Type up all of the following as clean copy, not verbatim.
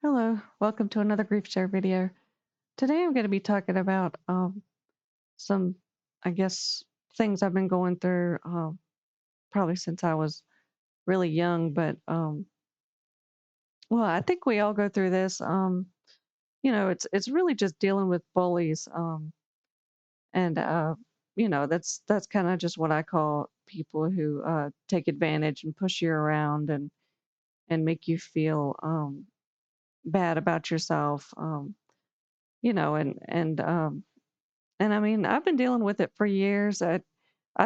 Hello, welcome to another grief share video. Today I'm going to be talking about some, I guess, things I've been going through probably since I was really young. But well, I think we all go through this. It's really just dealing with bullies, and that's kind of just what I call people who take advantage and push you around and make you feel bad about yourself. You know, and I mean, I've been dealing with it for years. I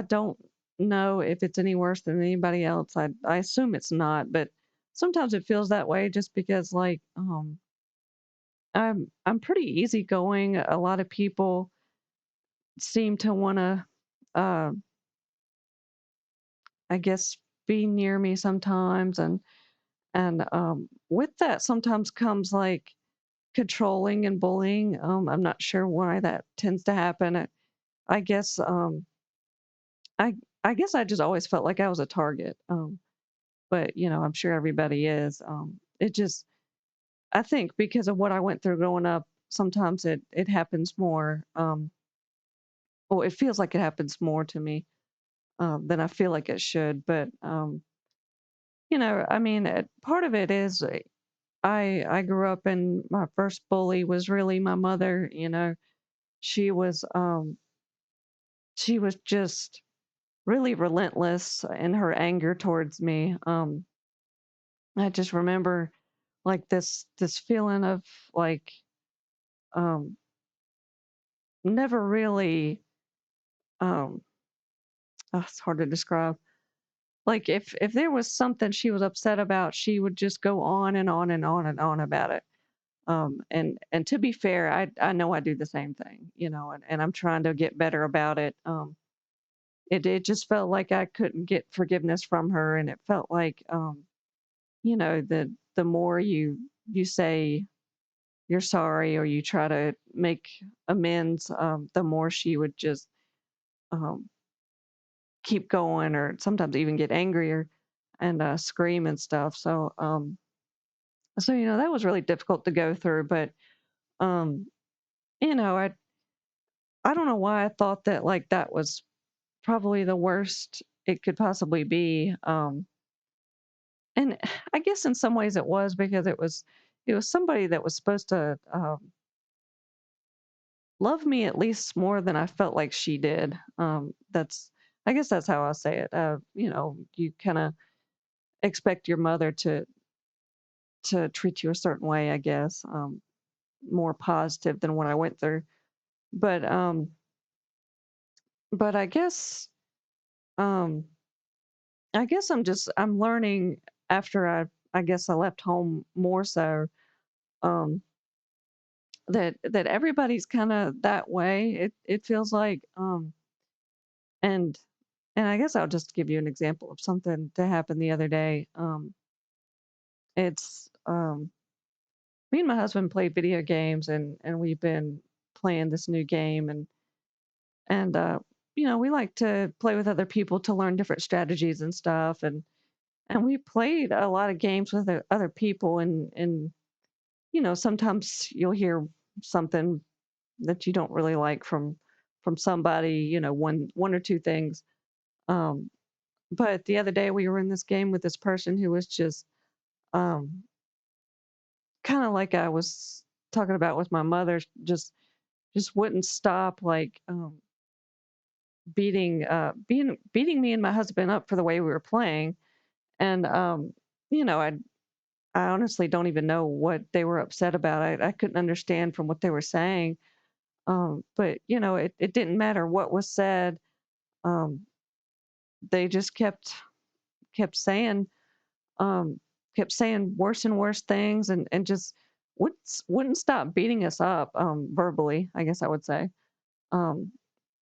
don't know if it's any worse than anybody else. I assume it's not, but sometimes it feels that way just because I'm pretty easygoing. A lot of people seem to want to uh I guess be near me sometimes, and with that sometimes comes like controlling and bullying. I'm not sure why that tends to happen. I guess I I guess I just always felt like I was a target. But I'm sure everybody is. It just I think because of what I went through growing up, sometimes it happens more. Well, it feels like it happens more to me than I feel like it should. But I mean, part of it is I grew up and my first bully was really my mother. She was she was just really relentless in her anger towards me. I just remember like this feeling of like um never really um it's hard to describe. Like if there was something she was upset about, she would just go on and on and on and on about it. And to be fair, I know I do the same thing, and I'm trying to get better about it. It just felt like I couldn't get forgiveness from her, and it felt like the more you say you're sorry or you try to make amends, the more she would just um, keep going or sometimes even get angrier and scream and stuff. So that was really difficult to go through. But um, you know, I don't know why I thought that like that was probably the worst it could possibly be. And I guess in some ways it was because it was somebody that was supposed to love me at least more than I felt like she did. That's I guess that's how I say it. You kind of expect your mother to treat you a certain way, I guess, more positive than what I went through. But but um, I guess I'm learning after I guess I left home more so um, that everybody's kind of that way. It feels like and and I guess I'll just give you an example of something that happened the other day. It's Me and my husband play video games, and we've been playing this new game, and we like to play with other people to learn different strategies and stuff, and we played a lot of games with other people, and sometimes you'll hear something that you don't really like from somebody, one or two things. um but the other day we were in this game with this person who was just um kind of like I was talking about with my mother, just wouldn't stop, like beating me and my husband up for the way we were playing. And you know I honestly don't even know what they were upset about. I couldn't understand from what they were saying. But it didn't matter what was said. um they just kept saying um kept saying worse and worse things, and just wouldn't stop beating us up, verbally, I guess I would say. um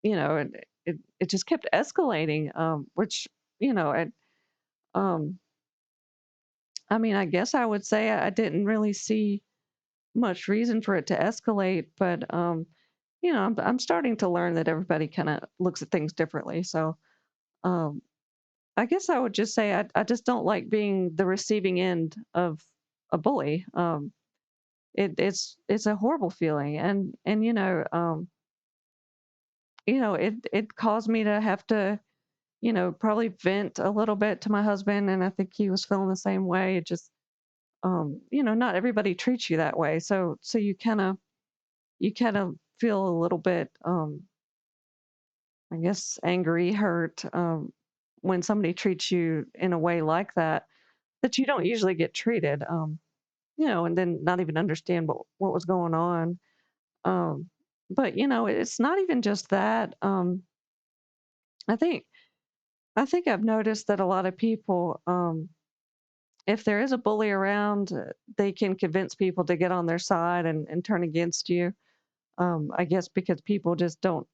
and it just kept escalating, which you know it um I mean, I guess I would say I didn't really see much reason for it to escalate. But I'm starting to learn that everybody kind of looks at things differently. So um I guess I would just say I just don't like being the receiving end of a bully. it's a horrible feeling, and it caused me to have to, probably vent a little bit to my husband, and I think he was feeling the same way. It just, not everybody treats you that way, so you kind of feel a little bit, I guess, angry, hurt, when somebody treats you in a way like that you don't usually get treated, and then not even understand what was going on. Um, but it's not even just that. I think I think I've noticed that a lot of people, if there is a bully around, they can convince people to get on their side and turn against you. I guess because people just don't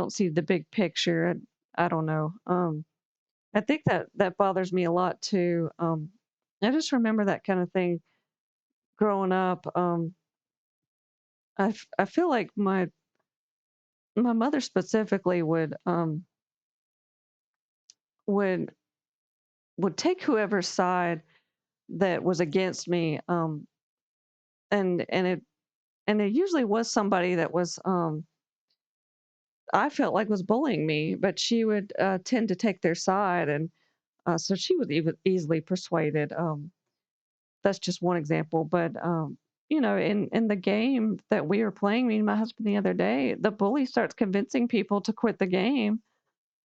see the big picture. I don't know. I think that bothers me a lot too. I just remember that kind of thing growing up. I feel like my mother specifically would would take whoever's side that was against me, and it usually was somebody that was, I felt like was bullying me, but she would tend to take their side, and so she was even easily persuaded. That's just one example, but in the game that we were playing, me and my husband the other day, the bully starts convincing people to quit the game.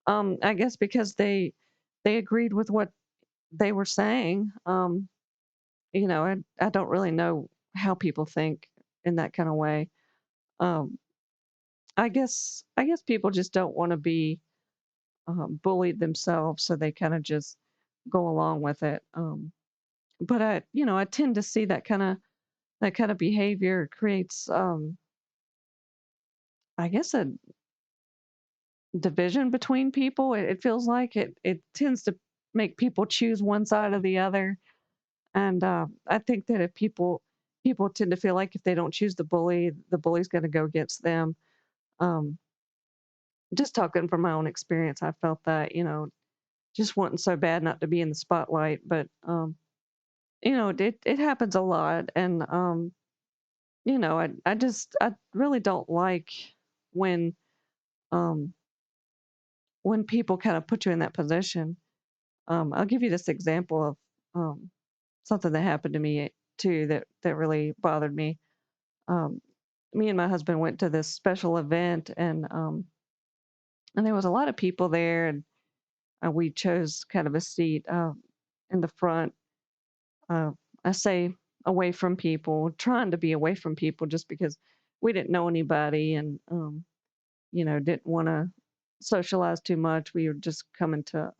I guess because they agreed with what they were saying. I don't really know how people think in that kind of way. Um, I guess people just don't want to be bullied themselves, so they kind of just go along with it. But I tend to see that kind of behavior creates, I guess, a division between people. It feels like it tends to make people choose one side or the other. And I think that if people tend to feel like if they don't choose the bully's going to go against them. Um, just talking from my own experience, I felt that, just wanting so bad not to be in the spotlight. But it happens a lot, and I really don't like when um when people kind of put you in that position. I'll give you this example of something that happened to me too that really bothered me. Um, Me and my husband went to this special event, and there was a lot of people there, and we chose kind of a seat in the front. Uh, I say away from people, trying to be away from people, just because we didn't know anybody, and didn't want to socialize too much. We were just coming to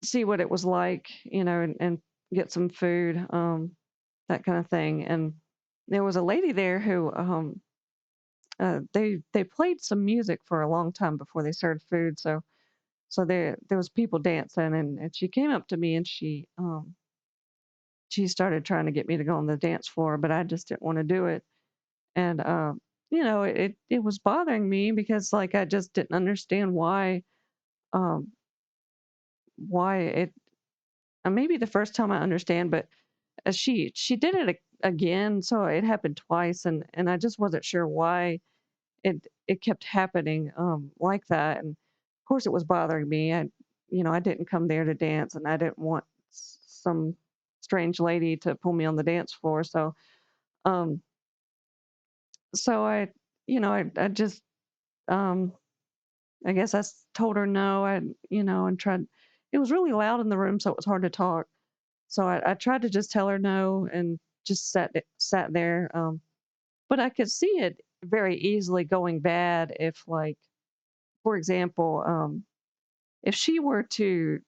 see what it was like, and get some food, that kind of thing. And there was a lady there who, they played some music for a long time before they served food. So there was people dancing, and she came up to me, and she started trying to get me to go on the dance floor, but I just didn't want to do it. And it was bothering me because, like, I just didn't understand um why it. Maybe the first time I understand, but she did it again, so it happened twice, and I just wasn't sure why it kept happening, like that. And of course it was bothering me. I didn't come there to dance, and I didn't want some strange lady to pull me on the dance floor. Um, so I just, um, I guess told her no. And tried. It was really loud in the room, so it was hard to talk. So I tried to just tell her no, and just sat there. But I could see it very easily going bad if, like, for example, if she were to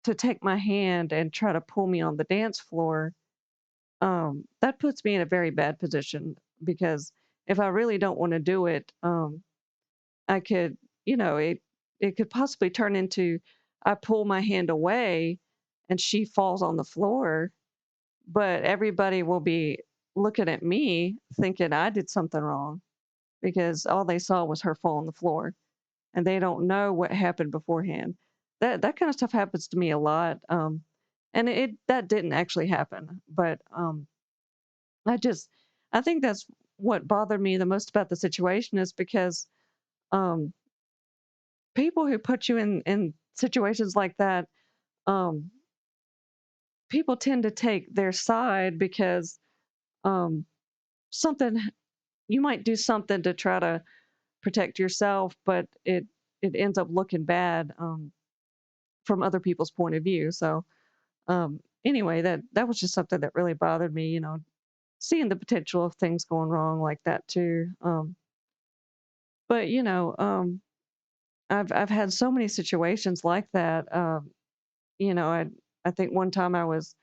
take my hand and try to pull me on the dance floor, that puts me in a very bad position, because if I really don't want to do it, I could, it could possibly turn into, I pull my hand away and she falls on the floor, but everybody will be looking at me thinking I did something wrong, because all they saw was her fall on the floor, and they don't know what happened beforehand. That kind of stuff happens to me a lot. And that didn't actually happen, but I just, I think that's what bothered me the most about the situation is because um, people who put you in situations like that, um, people tend to take their side because um, something you might do something to try to protect yourself, but it ends up looking bad from other people's point of view. So anyway, that was just something that really bothered me. Seeing the potential of things going wrong like that too. But I've had so many situations like that. I think one time I was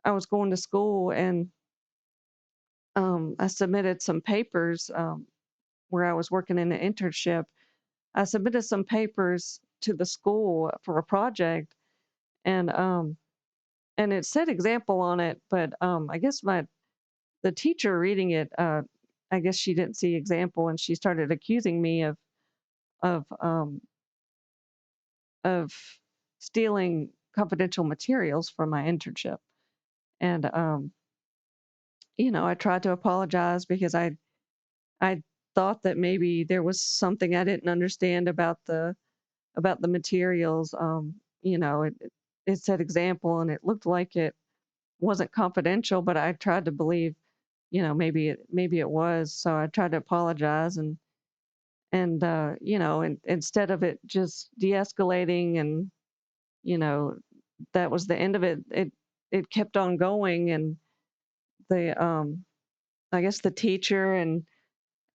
going to school and I submitted some papers where I was working in an internship. I submitted some papers to the school for a project, and it said example on it, but I guess the teacher reading it, I guess she didn't see example, and she started accusing me of um, of stealing confidential materials from my internship. And I tried to apologize because I thought that maybe there was something I didn't understand about the materials. It said example, and it looked like it wasn't confidential, but I tried to believe, maybe it was. So I tried to apologize, and instead of it just de-escalating, and you know that was the end of it. It kept on going, and the I guess the teacher and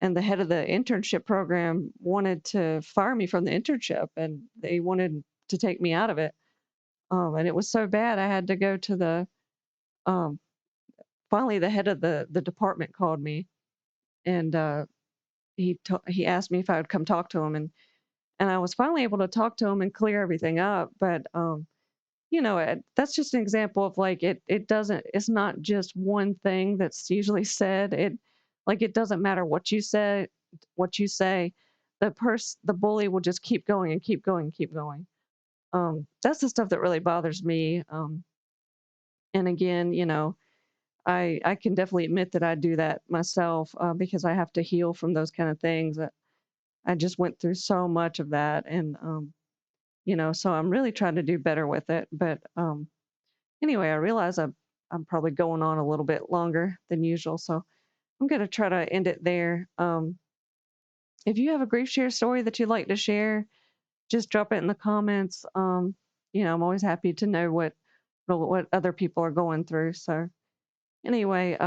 the head of the internship program wanted to fire me from the internship, and they wanted to take me out of it. And it was so bad, I had to go to the um, finally the head of the department called me, and he asked me if I would come talk to him, and I was finally able to talk to him and clear everything up. But that's just an example of like it doesn't it's not just one thing that's usually said. It doesn't matter what you say, the bully will just keep going and keep going and keep going. That's the stuff that really bothers me. And again, I can definitely admit that I do that myself, because I have to heal from those kind of things. That I just went through so much of that, and so I'm really trying to do better with it. But anyway, I realize I'm probably going on a little bit longer than usual, so I'm gonna try to end it there. If you have a grief share story that you'd like to share, just drop it in the comments. I'm always happy to know what other people are going through. So anyway,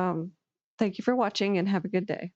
thank you for watching and have a good day.